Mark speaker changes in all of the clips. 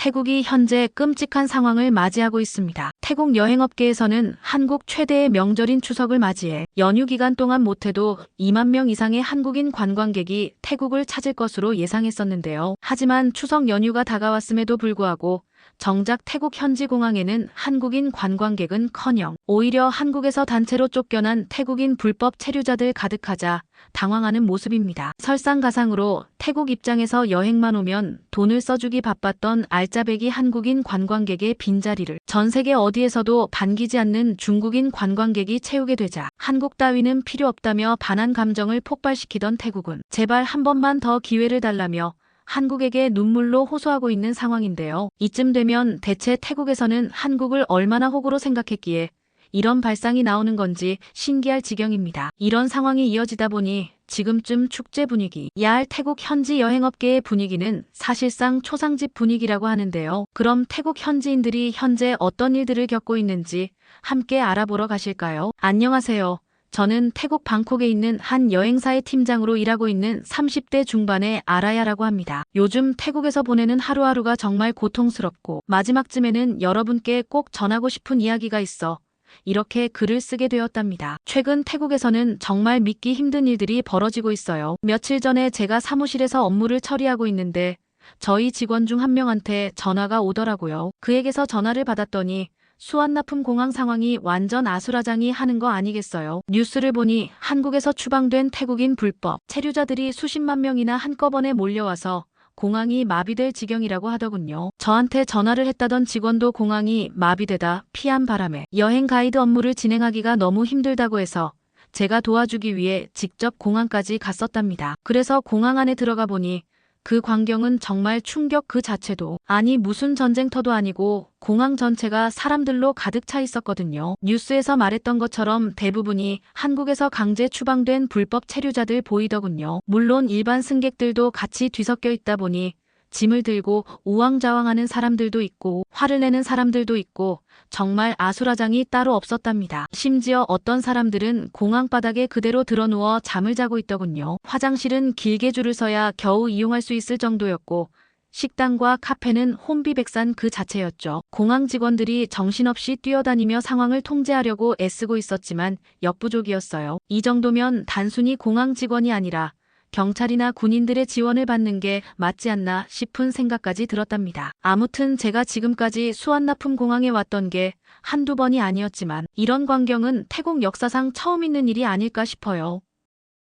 Speaker 1: 태국이 현재 끔찍한 상황을 맞이하고 있습니다. 태국 여행업계에서는 한국 최대의 명절인 추석을 맞이해 연휴 기간 동안 못해도 2만 명 이상의 한국인 관광객이 태국을 찾을 것으로 예상했었는데요. 하지만 추석 연휴가 다가왔음에도 불구하고 정작 태국 현지 공항에는 한국인 관광객은커녕 오히려 한국에서 단체로 쫓겨난 태국인 불법 체류자들 가득하자 당황하는 모습입니다. 설상가상으로 태국 입장에서 여행만 오면 돈을 써주기 바빴던 알짜배기 한국인 관광객의 빈자리를 전 세계 어디에서도 반기지 않는 중국인 관광객이 채우게 되자 한국 따위는 필요 없다며 반한 감정을 폭발시키던 태국은 제발 한 번만 더 기회를 달라며 한국에게 눈물로 호소하고 있는 상황인데요. 이쯤 되면 대체 태국에서는 한국을 얼마나 호구로 생각했기에 이런 발상이 나오는 건지 신기할 지경입니다. 이런 상황이 이어지다 보니 지금쯤 축제 분위기, 야할 태국 현지 여행업계의 분위기는 사실상 초상집 분위기라고 하는데요. 그럼 태국 현지인들이 현재 어떤 일들을 겪고 있는지 함께 알아보러 가실까요? 안녕하세요. 저는 태국 방콕에 있는 한 여행사의 팀장으로 일하고 있는 30대 중반의 아라야라고 합니다. 요즘 태국에서 보내는 하루하루가 정말 고통스럽고 마지막쯤에는 여러분께 꼭 전하고 싶은 이야기가 있어 이렇게 글을 쓰게 되었답니다. 최근 태국에서는 정말 믿기 힘든 일들이 벌어지고 있어요. 며칠 전에 제가 사무실에서 업무를 처리하고 있는데 저희 직원 중 한 명한테 전화가 오더라고요. 그에게서 전화를 받았더니 수완나품 공항 상황이 완전 아수라장이 하는 거 아니겠어요? 뉴스를 보니 한국에서 추방된 태국인 불법 체류자들이 수십만 명이나 한꺼번에 몰려와서 공항이 마비될 지경이라고 하더군요. 저한테 전화를 했다던 직원도 공항이 마비되다 피한 바람에 여행 가이드 업무를 진행하기가 너무 힘들다고 해서 제가 도와주기 위해 직접 공항까지 갔었답니다. 그래서 공항 안에 들어가 보니 그 광경은 정말 충격 그 자체도 아니 무슨 전쟁터도 아니고 공항 전체가 사람들로 가득 차 있었거든요. 뉴스에서 말했던 것처럼 대부분이 한국에서 강제 추방된 불법 체류자들 보이더군요. 물론 일반 승객들도 같이 뒤섞여 있다 보니 짐을 들고 우왕좌왕하는 사람들도 있고 화를 내는 사람들도 있고 정말 아수라장이 따로 없었답니다. 심지어 어떤 사람들은 공항 바닥에 그대로 드러누워 잠을 자고 있더군요. 화장실은 길게 줄을 서야 겨우 이용할 수 있을 정도였고 식당과 카페는 혼비백산 그 자체였죠. 공항 직원들이 정신없이 뛰어다니며 상황을 통제하려고 애쓰고 있었지만 역부족이었어요. 이 정도면 단순히 공항 직원이 아니라 경찰이나 군인들의 지원을 받는 게 맞지 않나 싶은 생각까지 들었답니다. 아무튼 제가 지금까지 수완나품 공항에 왔던 게 한두 번이 아니었지만 이런 광경은 태국 역사상 처음 있는 일이 아닐까 싶어요.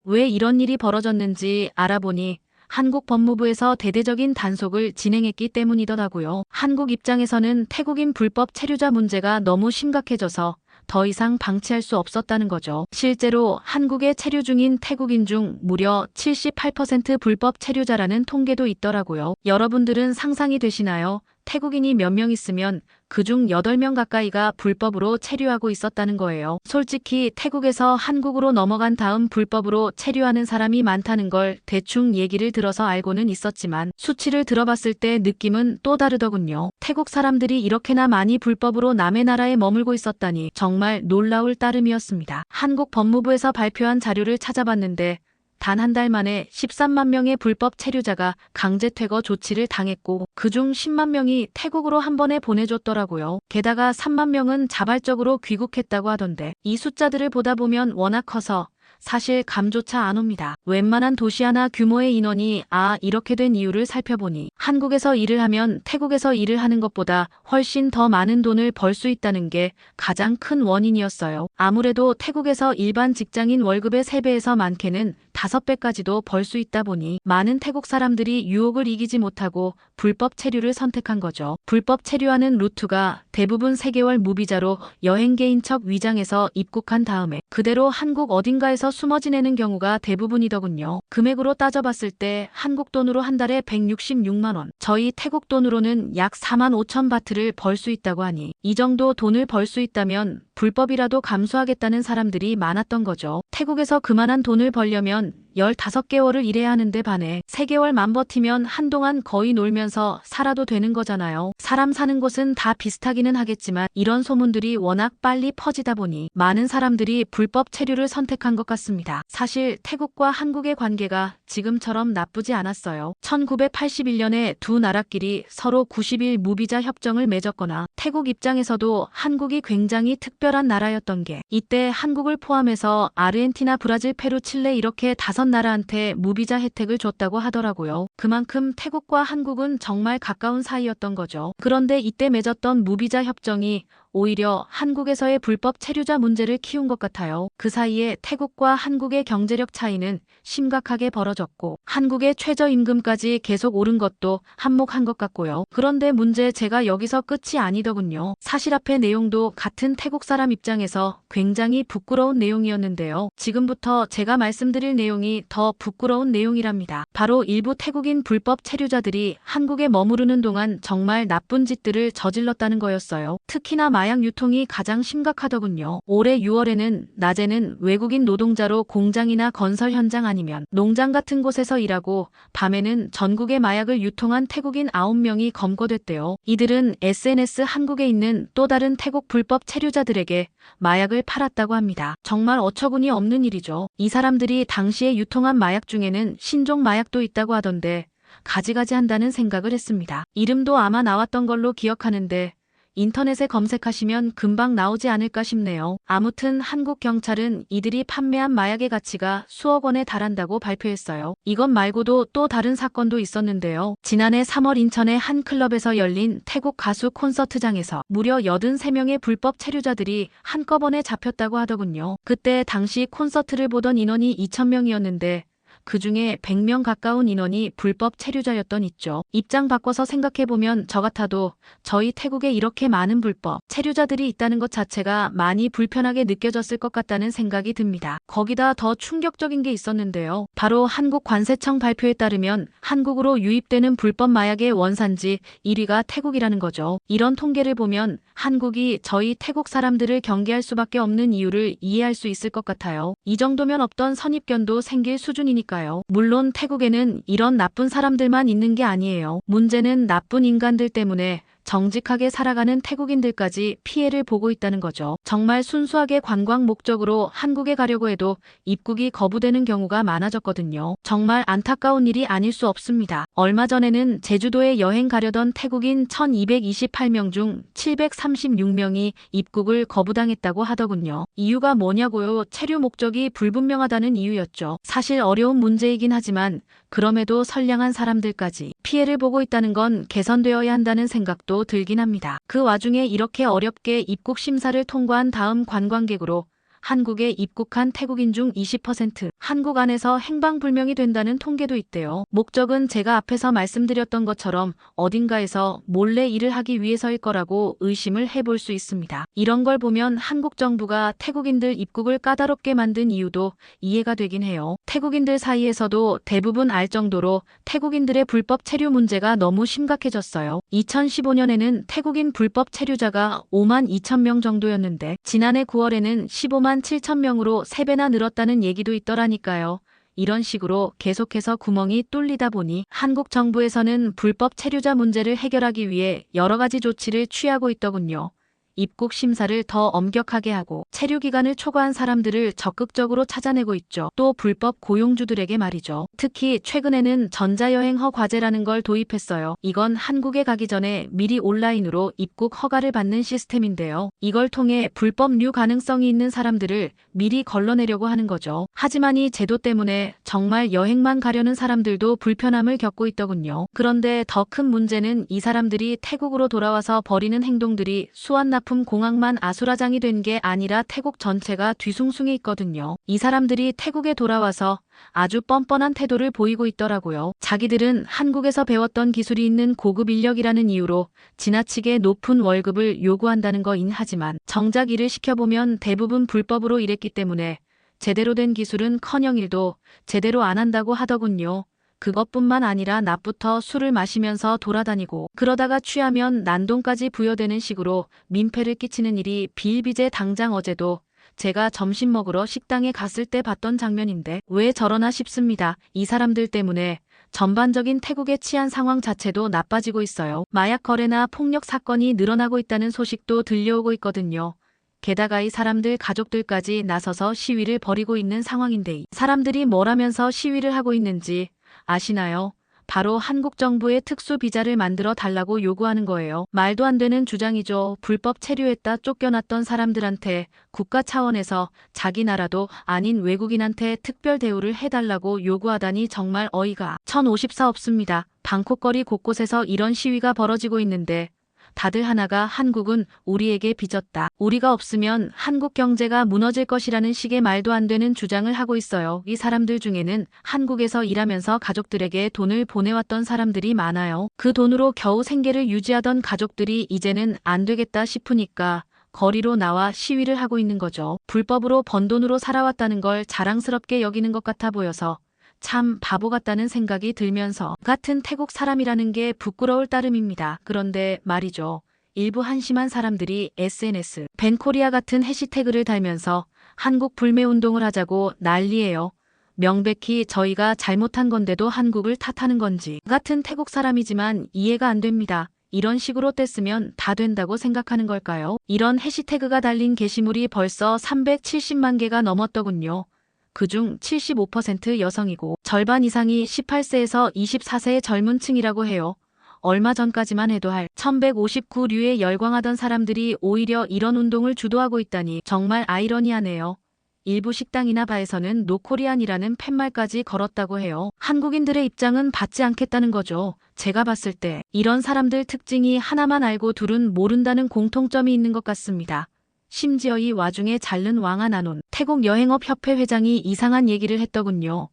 Speaker 1: 왜 이런 일이 벌어졌는지 알아보니 한국 법무부에서 대대적인 단속을 진행했기 때문이더라고요. 한국 입장에서는 태국인 불법 체류자 문제가 너무 심각해져서 더 이상 방치할 수 없었다는 거죠. 실제로 한국에 체류 중인 태국인 중 무려 78% 불법 체류자라는 통계도 있더라고요. 여러분들은 상상이 되시나요? 태국인이 몇 명 있으면 그중 8명 가까이가 불법으로 체류하고 있었다는 거예요. 솔직히 태국에서 한국으로 넘어간 다음 불법으로 체류하는 사람이 많다는 걸 대충 얘기를 들어서 알고는 있었지만 수치를 들어봤을 때 느낌은 또 다르더군요. 태국 사람들이 이렇게나 많이 불법으로 남의 나라에 머물고 있었다니 정말 놀라울 따름이었습니다. 한국 법무부에서 발표한 자료를 찾아봤는데 단 한 달 만에 13만 명의 불법 체류자가 강제 퇴거 조치를 당했고 그중 10만 명이 태국으로 한 번에 보내줬더라고요. 게다가 3만 명은 자발적으로 귀국했다고 하던데 이 숫자들을 보다 보면 워낙 커서 사실 감조차 안 옵니다. 웬만한 도시 하나 규모의 인원이 이렇게 된 이유를 살펴보니 한국에서 일을 하면 태국에서 일을 하는 것보다 훨씬 더 많은 돈을 벌 수 있다는 게 가장 큰 원인이었어요. 아무래도 태국에서 일반 직장인 월급의 3배에서 많게는 5배까지도 벌 수 있다 보니 많은 태국 사람들이 유혹을 이기지 못하고 불법 체류를 선택한 거죠. 불법 체류하는 루트가 대부분 3개월 무비자로 여행계인 척 위장해서 입국한 다음에 그대로 한국 어딘가에서 숨어 지내는 경우가 대부분이더군요. 금액으로 따져봤을 때 한국 돈으로 한 달에 166만 원, 저희 태국 돈으로는 약 4만 5천 바트를 벌 수 있다고 하니 이 정도 돈을 벌 수 있다면 불법이라도 감수하겠다는 사람들이 많았던 거죠. 태국에서 그만한 돈을 벌려면 15개월을 일해야 하는데 반해 3개월만 버티면 한동안 거의 놀면서 살아도 되는 거잖아요. 사람 사는 곳은 다 비슷하기는 하겠지만 이런 소문들이 워낙 빨리 퍼지다 보니 많은 사람들이 불법 체류를 선택한 것 같습니다. 사실 태국과 한국의 관계가 지금처럼 나쁘지 않았어요. 1981년에 두 나라끼리 서로 90일 무비자 협정을 맺었거나 태국 입장에서도 한국이 굉장히 특별한 나라였던 게 이때 한국을 포함해서 아르헨티나, 브라질, 페루, 칠레 이렇게 5나라한테 무비자 혜택을 줬다고 하더라고요. 그만큼 태국과 한국은 정말 가까운 사이였던 거죠. 그런데 이때 맺었던 무비자 협정이 오히려 한국에서의 불법 체류자 문제를 키운 것 같아요. 그 사이에 태국과 한국의 경제력 차이는 심각하게 벌어졌고 한국의 최저임금까지 계속 오른 것도 한몫한 것 같고요. 그런데 문제 제가 여기서 끝이 아니더군요. 사실 앞의 내용도 같은 태국 사람 입장에서 굉장히 부끄러운 내용이었는데요. 지금부터 제가 말씀드릴 내용이 더 부끄러운 내용이랍니다. 바로 일부 태국인 불법 체류자들이 한국에 머무르는 동안 정말 나쁜 짓들을 저질렀다는 거였어요. 특히나 마약 유통이 가장 심각하더군요. 올해 6월에는 낮에는 외국인 노동자로 공장이나 건설 현장 아니면 농장 같은 곳에서 일하고 밤에는 전국에 마약을 유통한 태국인 9명이 검거됐대요. 이들은 SNS 한국에 있는 또 다른 태국 불법 체류자들에게 마약을 팔았다고 합니다. 정말 어처구니 없는 일이죠. 이 사람들이 당시에 유통한 마약 중에는 신종 마약도 있다고 하던데 가지가지 한다는 생각을 했습니다. 이름도 아마 나왔던 걸로 기억하는데 인터넷에 검색하시면 금방 나오지 않을까 싶네요. 아무튼 한국 경찰은 이들이 판매한 마약의 가치가 수억 원에 달한다고 발표했어요. 이것 말고도 또 다른 사건도 있었는데요. 지난해 3월 인천의 한 클럽에서 열린 태국 가수 콘서트장에서 무려 83명의 불법 체류자들이 한꺼번에 잡혔다고 하더군요. 그때 당시 콘서트를 보던 인원이 2,000명이었는데 그중에 100명 가까운 인원이 불법 체류자였던 있죠. 입장 바꿔서 생각해보면 저 같아도 저희 태국에 이렇게 많은 불법 체류자들이 있다는 것 자체가 많이 불편하게 느껴졌을 것 같다는 생각이 듭니다. 거기다 더 충격적인 게 있었는데요. 바로 한국관세청 발표에 따르면 한국으로 유입되는 불법 마약의 원산지 1위가 태국이라는 거죠. 이런 통계를 보면 한국이 저희 태국 사람들을 경계할 수밖에 없는 이유를 이해할 수 있을 것 같아요. 이 정도면 없던 선입견도 생길 수준이니까요. 물론 태국에는 이런 나쁜 사람들만 있는 게 아니에요. 문제는 나쁜 인간들 때문에 정직하게 살아가는 태국인들까지 피해를 보고 있다는 거죠. 정말 순수하게 관광 목적으로 한국에 가려고 해도 입국이 거부되는 경우가 많아졌거든요. 정말 안타까운 일이 아닐 수 없습니다. 얼마 전에는 제주도에 여행 가려던 태국인 1,228명 중 736명이 입국을 거부당했다고 하더군요. 이유가 뭐냐고요? 체류 목적이 불분명하다는 이유였죠. 사실 어려운 문제이긴 하지만 그럼에도 선량한 사람들까지 피해를 보고 있다는 건 개선되어야 한다는 생각도 들긴 합니다. 그 와중에 이렇게 어렵게 입국 심사를 통과한 다음 관광객으로 한국에 입국한 태국인 중 20% 한국 안에서 행방불명이 된다는 통계도 있대요. 목적은 제가 앞에서 말씀드렸던 것처럼 어딘가에서 몰래 일을 하기 위해서일 거라고 의심을 해볼 수 있습니다. 이런 걸 보면 한국 정부가 태국인들 입국을 까다롭게 만든 이유도 이해가 되긴 해요. 태국인들 사이에서도 대부분 알 정도로 태국인들의 불법 체류 문제가 너무 심각해졌어요. 2015년에는 태국인 불법 체류자가 5만 2천 명 정도였는데 지난해 9월에는 15만 7천 명으로 3배나 늘었다는 얘기도 있더라니까요. 이런 식으로 계속해서 구멍이 뚫리다 보니 한국 정부에서는 불법 체류자 문제를 해결하기 위해 여러 가지 조치를 취하고 있더군요. 입국 심사를 더 엄격하게 하고 체류 기간을 초과한 사람들을 적극적으로 찾아내고 있죠. 또 불법 고용주들에게 말이죠. 특히 최근에는 전자여행 허가제라는 걸 도입했어요. 이건 한국에 가기 전에 미리 온라인으로 입국 허가를 받는 시스템인데요. 이걸 통해 불법류 가능성이 있는 사람들을 미리 걸러내려고 하는 거죠. 하지만 이 제도 때문에 정말 여행만 가려는 사람들도 불편함을 겪고 있더군요. 그런데 더 큰 문제는 이 사람들이 태국으로 돌아와서 벌이는 행동들이 수완납 공항만 아수라장이 된 게 아니라 태국 전체가 뒤숭숭해 있거든요. 이 사람들이 태국에 돌아와서 아주 뻔뻔한 태도를 보이고 있더라고요. 자기들은 한국에서 배웠던 기술이 있는 고급 인력이라는 이유로 지나치게 높은 월급을 요구한다는 거인 하지만 정작 일을 시켜보면 대부분 불법으로 일했기 때문에 제대로 된 기술은커녕 일도 제대로 안 한다고 하더군요. 그것뿐만 아니라 낮부터 술을 마시면서 돌아다니고 그러다가 취하면 난동까지 부여되는 식으로 민폐를 끼치는 일이 비일비재. 당장 어제도 제가 점심 먹으러 식당에 갔을 때 봤던 장면인데 왜 저러나 싶습니다. 이 사람들 때문에 전반적인 태국의 치안 상황 자체도 나빠지고 있어요. 마약 거래나 폭력 사건이 늘어나고 있다는 소식도 들려오고 있거든요. 게다가 이 사람들 가족들까지 나서서 시위를 벌이고 있는 상황인데 이 사람들이 뭘 하면서 시위를 하고 있는지 아시나요? 바로 한국 정부의 특수 비자를 만들어 달라고 요구하는 거예요. 말도 안 되는 주장이죠. 불법 체류했다 쫓겨났던 사람들한테 국가 차원에서 자기 나라도 아닌 외국인한테 특별 대우를 해달라고 요구하다니 정말 어이가 1054 없습니다. 방콕 거리 곳곳에서 이런 시위가 벌어지고 있는데 다들 하나가 한국은 우리에게 빚졌다. 우리가 없으면 한국 경제가 무너질 것이라는 식의 말도 안 되는 주장을 하고 있어요. 이 사람들 중에는 한국에서 일하면서 가족들에게 돈을 보내왔던 사람들이 많아요. 그 돈으로 겨우 생계를 유지하던 가족들이 이제는 안 되겠다 싶으니까 거리로 나와 시위를 하고 있는 거죠. 불법으로 번 돈으로 살아왔다는 걸 자랑스럽게 여기는 것 같아 보여서 참 바보 같다는 생각이 들면서 같은 태국 사람이라는 게 부끄러울 따름입니다. 그런데 말이죠. 일부 한심한 사람들이 SNS, 벤코리아 같은 해시태그를 달면서 한국 불매운동을 하자고 난리예요. 명백히 저희가 잘못한 건데도 한국을 탓하는 건지. 같은 태국 사람이지만 이해가 안 됩니다. 이런 식으로 뗐으면 다 된다고 생각하는 걸까요? 이런 해시태그가 달린 게시물이 벌써 370만 개가 넘었더군요. 그중 75% 여성이고 절반 이상이 18세에서 24세의 젊은 층이라고 해요. 얼마 전까지만 해도 할 1159류에 열광하던 사람들이 오히려 이런 운동을 주도하고 있다니 정말 아이러니하네요. 일부 식당이나 바에서는 노코리안이라는 팻말까지 걸었다고 해요. 한국인들의 입장은 받지 않겠다는 거죠. 제가 봤을 때 이런 사람들 특징이 하나만 알고 둘은 모른다는 공통점이 있는 것 같습니다. 심지어 이 와중에 잘른 왕아나논 태국 여행업협회 회장이 이상한 얘기를 했더군요.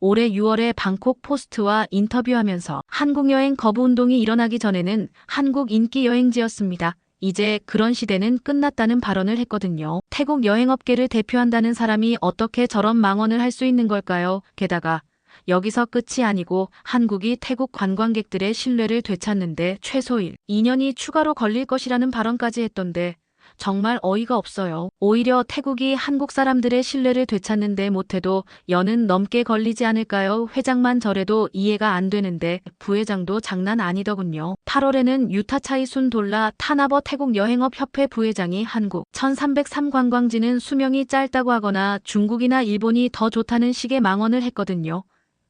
Speaker 1: 올해 6월에 방콕 포스트와 인터뷰하면서 한국 여행 거부 운동이 일어나기 전에는 한국 인기 여행지였습니다. 이제 그런 시대는 끝났다는 발언을 했거든요. 태국 여행업계를 대표한다는 사람이 어떻게 저런 망언을 할 수 있는 걸까요? 게다가 여기서 끝이 아니고 한국이 태국 관광객들의 신뢰를 되찾는데 최소 2년이 추가로 걸릴 것이라는 발언까지 했던데 정말 어이가 없어요. 오히려 태국이 한국 사람들의 신뢰를 되찾는데 못해도 연은 넘게 걸리지 않을까요? 회장만 저래도 이해가 안 되는데 부회장도 장난 아니더군요. 8월에는 유타차이 순 돌라 타나버 태국 여행업협회 부회장이 한국 1303 관광지는 수명이 짧다고 하거나 중국이나 일본이 더 좋다는 식의 망언을 했거든요.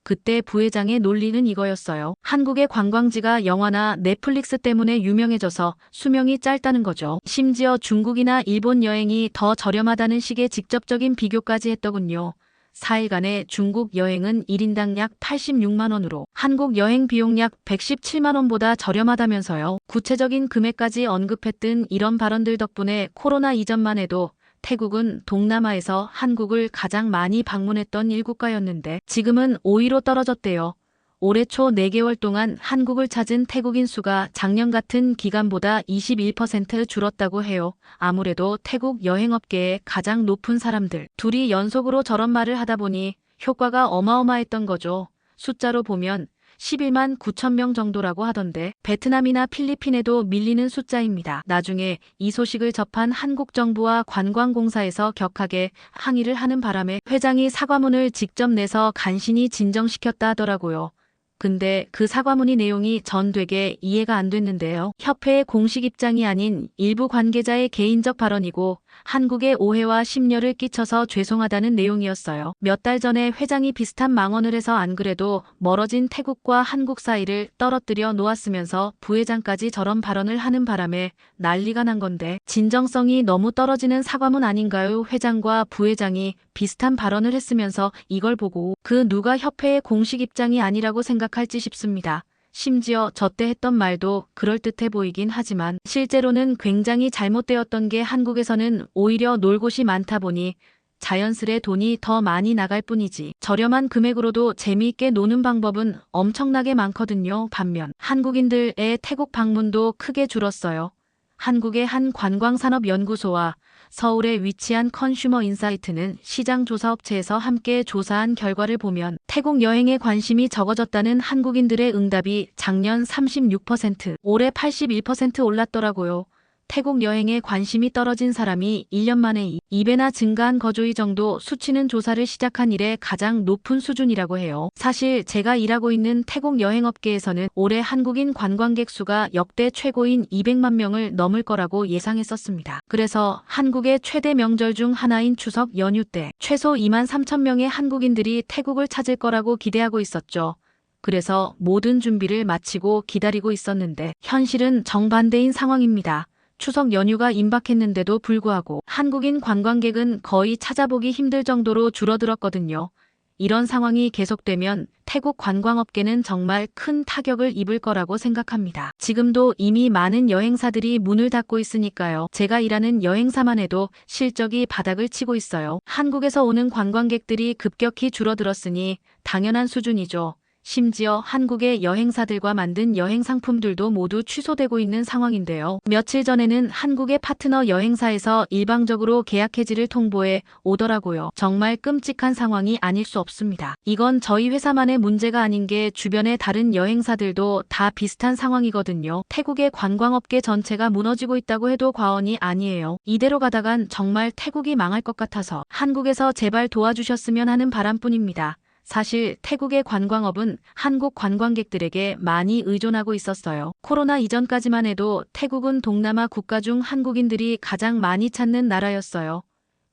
Speaker 1: 그때 부회장의 논리는 이거였어요. 한국의 관광지가 영화나 넷플릭스 때문에 유명해져서 수명이 짧다는 거죠. 심지어 중국이나 일본 여행이 더 저렴하다는 식의 직접적인 비교까지 했더군요. 4일간의 중국 여행은 1인당 약 86만 원으로 한국 여행 비용 약 117만 원보다 저렴하다면서요. 구체적인 금액까지 언급했던 이런 발언들 덕분에 코로나 이전만 해도 태국은 동남아에서 한국을 가장 많이 방문했던 1국가였는데 지금은 5위로 떨어졌대요. 올해 초 4개월 동안 한국을 찾은 태국인 수가 작년 같은 기간보다 21% 줄었다고 해요. 아무래도 태국 여행업계의 가장 높은 사람들 둘이 연속으로 저런 말을 하다 보니 효과가 어마어마했던 거죠. 숫자로 보면 11만 9천 명 정도라고 하던데 베트남이나 필리핀에도 밀리는 숫자입니다. 나중에 이 소식을 접한 한국 정부와 관광공사에서 격하게 항의를 하는 바람에 회장이 사과문을 직접 내서 간신히 진정시켰다 하더라고요. 근데 그 사과문의 내용이 전 되게 이해가 안 됐는데요. 협회의 공식 입장이 아닌 일부 관계자의 개인적 발언이고 한국에 오해와 심려를 끼쳐서 죄송하다는 내용이었어요. 몇 달 전에 회장이 비슷한 망언을 해서 안 그래도 멀어진 태국과 한국 사이를 떨어뜨려 놓았으면서 부회장까지 저런 발언을 하는 바람에 난리가 난 건데 진정성이 너무 떨어지는 사과문 아닌가요? 회장과 부회장이 비슷한 발언을 했으면서 이걸 보고 그 누가 협회의 공식 입장이 아니라고 생각할지 싶습니다. 심지어 저때 했던 말도 그럴듯해 보이긴 하지만 실제로는 굉장히 잘못되었던 게 한국에서는 오히려 놀 곳이 많다 보니 자연스레 돈이 더 많이 나갈 뿐이지 저렴한 금액으로도 재미있게 노는 방법은 엄청나게 많거든요. 반면 한국인들의 태국 방문도 크게 줄었어요. 한국의 한 관광산업연구소와 서울에 위치한 컨슈머 인사이트는 시장조사업체에서 함께 조사한 결과를 보면 태국 여행에 관심이 적어졌다는 한국인들의 응답이 작년 36%, 올해 81% 올랐더라고요. 태국 여행에 관심이 떨어진 사람이 1년 만에 2배나 증가한 거죠. 이 정도 수치는 조사를 시작한 이래 가장 높은 수준이라고 해요. 사실 제가 일하고 있는 태국 여행업계에서는 올해 한국인 관광객 수가 역대 최고인 200만 명을 넘을 거라고 예상했었습니다. 그래서 한국의 최대 명절 중 하나인 추석 연휴 때 최소 2만 3천 명의 한국인들이 태국을 찾을 거라고 기대하고 있었죠. 그래서 모든 준비를 마치고 기다리고 있었는데 현실은 정반대인 상황입니다. 추석 연휴가 임박했는데도 불구하고 한국인 관광객은 거의 찾아보기 힘들 정도로 줄어들었거든요. 이런 상황이 계속되면 태국 관광업계는 정말 큰 타격을 입을 거라고 생각합니다. 지금도 이미 많은 여행사들이 문을 닫고 있으니까요. 제가 일하는 여행사만 해도 실적이 바닥을 치고 있어요. 한국에서 오는 관광객들이 급격히 줄어들었으니 당연한 수준이죠. 심지어 한국의 여행사들과 만든 여행 상품들도 모두 취소되고 있는 상황인데요. 며칠 전에는 한국의 파트너 여행사에서 일방적으로 계약 해지를 통보해 오더라고요. 정말 끔찍한 상황이 아닐 수 없습니다. 이건 저희 회사만의 문제가 아닌 게 주변의 다른 여행사들도 다 비슷한 상황이거든요. 태국의 관광업계 전체가 무너지고 있다고 해도 과언이 아니에요. 이대로 가다간 정말 태국이 망할 것 같아서 한국에서 제발 도와주셨으면 하는 바람뿐입니다. 사실 태국의 관광업은 한국 관광객들에게 많이 의존하고 있었어요. 코로나 이전까지만 해도 태국은 동남아 국가 중 한국인들이 가장 많이 찾는 나라였어요.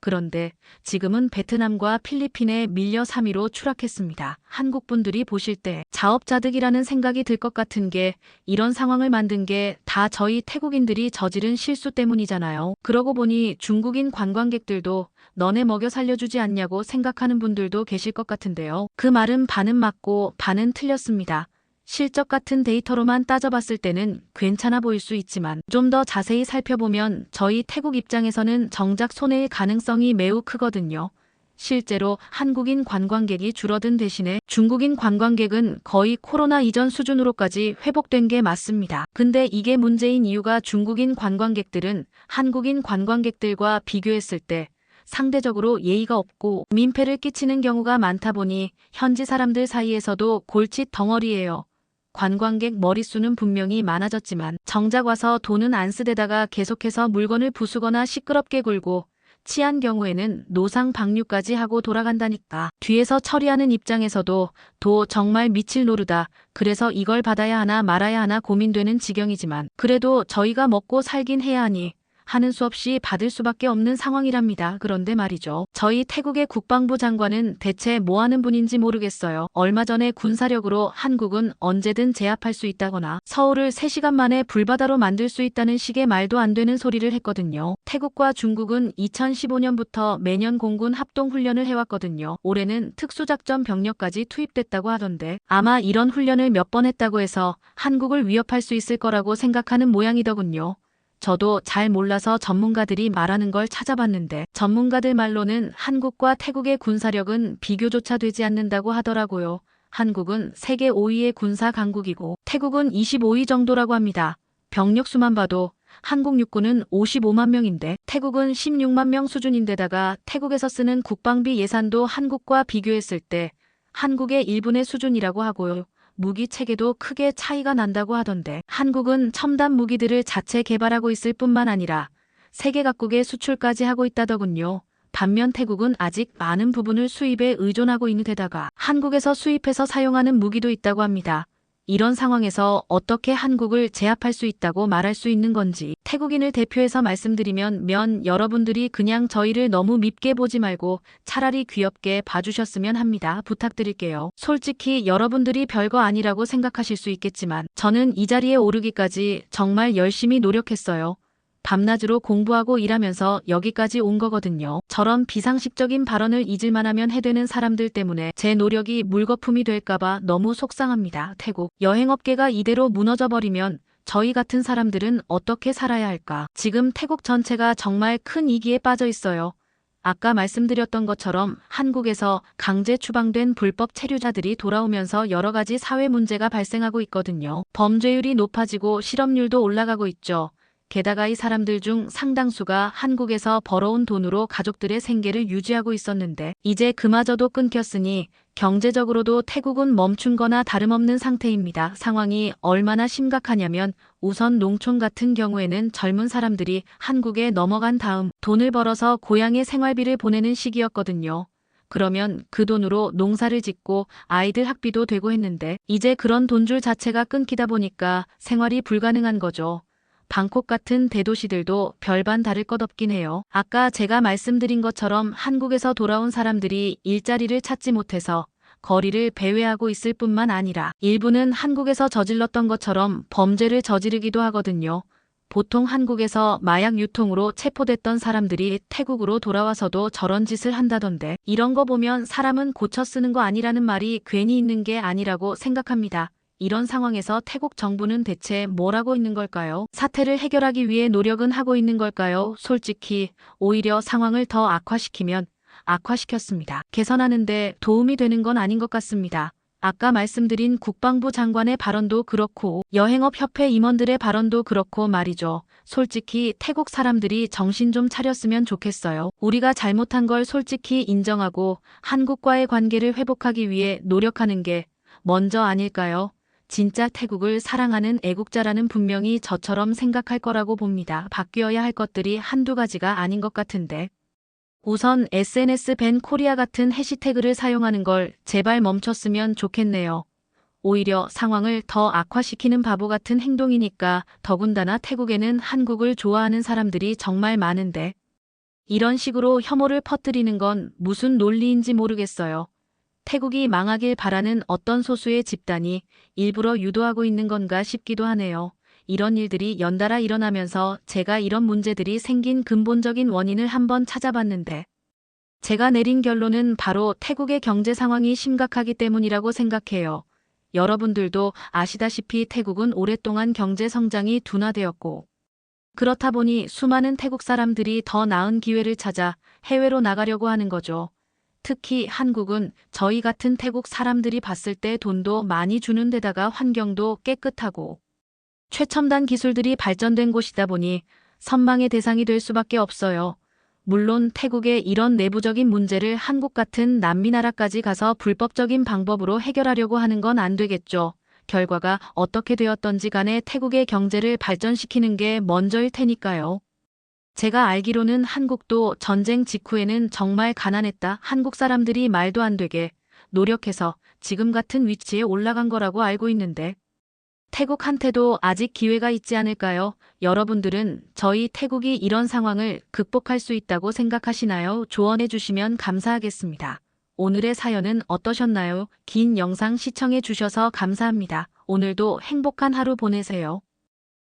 Speaker 1: 그런데 지금은 베트남과 필리핀에 밀려 3위로 추락했습니다. 한국 분들이 보실 때 자업자득이라는 생각이 들 것 같은 게 이런 상황을 만든 게 다 저희 태국인들이 저지른 실수 때문이잖아요. 그러고 보니 중국인 관광객들도 너네 먹여 살려주지 않냐고 생각하는 분들도 계실 것 같은데요. 그 말은 반은 맞고 반은 틀렸습니다. 실적 같은 데이터로만 따져봤을 때는 괜찮아 보일 수 있지만 좀 더 자세히 살펴보면 저희 태국 입장에서는 정작 손해일 가능성이 매우 크거든요. 실제로 한국인 관광객이 줄어든 대신에 중국인 관광객은 거의 코로나 이전 수준으로까지 회복된 게 맞습니다. 근데 이게 문제인 이유가 중국인 관광객들은 한국인 관광객들과 비교했을 때 상대적으로 예의가 없고 민폐를 끼치는 경우가 많다 보니 현지 사람들 사이에서도 골칫 덩어리예요. 관광객 머릿수는 분명히 많아졌지만 정작 와서 돈은 안 쓰대다가 계속해서 물건을 부수거나 시끄럽게 굴고 취한 경우에는 노상 방류까지 하고 돌아간다니까. 뒤에서 처리하는 입장에서도 도 정말 미칠 노르다. 그래서 이걸 받아야 하나 말아야 하나 고민되는 지경이지만 그래도 저희가 먹고 살긴 해야 하니 하는 수 없이 받을 수밖에 없는 상황이랍니다. 그런데 말이죠. 저희 태국의 국방부 장관은 대체 뭐 하는 분인지 모르겠어요. 얼마 전에 군사력으로 한국은 언제든 제압할 수 있다거나 서울을 3시간 만에 불바다로 만들 수 있다는 식의 말도 안 되는 소리를 했거든요. 태국과 중국은 2015년부터 매년 공군 합동훈련을 해왔거든요. 올해는 특수작전 병력까지 투입됐다고 하던데 아마 이런 훈련을 몇 번 했다고 해서 한국을 위협할 수 있을 거라고 생각하는 모양이더군요. 저도 잘 몰라서 전문가들이 말하는 걸 찾아봤는데 전문가들 말로는 한국과 태국의 군사력은 비교조차 되지 않는다고 하더라고요. 한국은 세계 5위의 군사 강국이고 태국은 25위 정도라고 합니다. 병력 수만 봐도 한국 육군은 55만 명인데 태국은 16만 명 수준인데다가 태국에서 쓰는 국방비 예산도 한국과 비교했을 때 한국의 1분의 수준이라고 하고요. 무기 체계도 크게 차이가 난다고 하던데 한국은 첨단 무기들을 자체 개발하고 있을 뿐만 아니라 세계 각국에 수출까지 하고 있다더군요. 반면 태국은 아직 많은 부분을 수입에 의존하고 있는 데다가 한국에서 수입해서 사용하는 무기도 있다고 합니다. 이런 상황에서 어떻게 한국을 제압할 수 있다고 말할 수 있는 건지 태국인을 대표해서 말씀드리면 여러분들이 그냥 저희를 너무 밉게 보지 말고 차라리 귀엽게 봐주셨으면 합니다. 부탁드릴게요. 솔직히 여러분들이 별거 아니라고 생각하실 수 있겠지만 저는 이 자리에 오르기까지 정말 열심히 노력했어요. 밤낮으로 공부하고 일하면서 여기까지 온 거거든요. 저런 비상식적인 발언을 잊을만 하면 해되는 사람들 때문에 제 노력이 물거품이 될까봐 너무 속상합니다. 태국 여행업계가 이대로 무너져버리면 저희 같은 사람들은 어떻게 살아야 할까? 지금 태국 전체가 정말 큰 위기에 빠져 있어요. 아까 말씀드렸던 것처럼 한국에서 강제 추방된 불법 체류자들이 돌아오면서 여러 가지 사회 문제가 발생하고 있거든요. 범죄율이 높아지고 실업률도 올라가고 있죠. 게다가 이 사람들 중 상당수가 한국에서 벌어온 돈으로 가족들의 생계를 유지하고 있었는데 이제 그마저도 끊겼으니 경제적으로도 태국은 멈춘 거나 다름없는 상태입니다. 상황이 얼마나 심각하냐면 우선 농촌 같은 경우에는 젊은 사람들이 한국에 넘어간 다음 돈을 벌어서 고향에 생활비를 보내는 시기였거든요. 그러면 그 돈으로 농사를 짓고 아이들 학비도 되고 했는데 이제 그런 돈줄 자체가 끊기다 보니까 생활이 불가능한 거죠. 방콕 같은 대도시들도 별반 다를 것 없긴 해요. 아까 제가 말씀드린 것처럼 한국에서 돌아온 사람들이 일자리를 찾지 못해서 거리를 배회하고 있을 뿐만 아니라 일부는 한국에서 저질렀던 것처럼 범죄를 저지르기도 하거든요. 보통 한국에서 마약 유통으로 체포됐던 사람들이 태국으로 돌아와서도 저런 짓을 한다던데 이런 거 보면 사람은 고쳐 쓰는 거 아니라는 말이 괜히 있는 게 아니라고 생각합니다. 이런 상황에서 태국 정부는 대체 뭘 하고 있는 걸까요? 사태를 해결하기 위해 노력은 하고 있는 걸까요? 솔직히 오히려 상황을 더 악화시키면 악화시켰습니다. 개선하는데 도움이 되는 건 아닌 것 같습니다. 아까 말씀드린 국방부 장관의 발언도 그렇고 여행업협회 임원들의 발언도 그렇고 말이죠. 솔직히 태국 사람들이 정신 좀 차렸으면 좋겠어요. 우리가 잘못한 걸 솔직히 인정하고 한국과의 관계를 회복하기 위해 노력하는 게 먼저 아닐까요? 진짜 태국을 사랑하는 애국자라는 분명히 저처럼 생각할 거라고 봅니다. 바뀌어야 할 것들이 한두 가지가 아닌 것 같은데. 우선 SNS 밴 코리아 같은 해시태그를 사용하는 걸 제발 멈췄으면 좋겠네요. 오히려 상황을 더 악화시키는 바보 같은 행동이니까 더군다나 태국에는 한국을 좋아하는 사람들이 정말 많은데 이런 식으로 혐오를 퍼뜨리는 건 무슨 논리인지 모르겠어요. 태국이 망하길 바라는 어떤 소수의 집단이 일부러 유도하고 있는 건가 싶기도 하네요. 이런 일들이 연달아 일어나면서 제가 이런 문제들이 생긴 근본적인 원인을 한번 찾아봤는데 제가 내린 결론은 바로 태국의 경제 상황이 심각하기 때문이라고 생각해요. 여러분들도 아시다시피 태국은 오랫동안 경제 성장이 둔화되었고 그렇다 보니 수많은 태국 사람들이 더 나은 기회를 찾아 해외로 나가려고 하는 거죠. 특히 한국은 저희 같은 태국 사람들이 봤을 때 돈도 많이 주는 데다가 환경도 깨끗하고 최첨단 기술들이 발전된 곳이다 보니 선망의 대상이 될 수밖에 없어요. 물론 태국의 이런 내부적인 문제를 한국 같은 남미 나라까지 가서 불법적인 방법으로 해결하려고 하는 건 안 되겠죠. 결과가 어떻게 되었던지 간에 태국의 경제를 발전시키는 게 먼저일 테니까요. 제가 알기로는 한국도 전쟁 직후에는 정말 가난했다. 한국 사람들이 말도 안 되게 노력해서 지금 같은 위치에 올라간 거라고 알고 있는데 태국한테도 아직 기회가 있지 않을까요? 여러분들은 저희 태국이 이런 상황을 극복할 수 있다고 생각하시나요? 조언해 주시면 감사하겠습니다. 오늘의 사연은 어떠셨나요? 긴 영상 시청해 주셔서 감사합니다. 오늘도 행복한 하루 보내세요.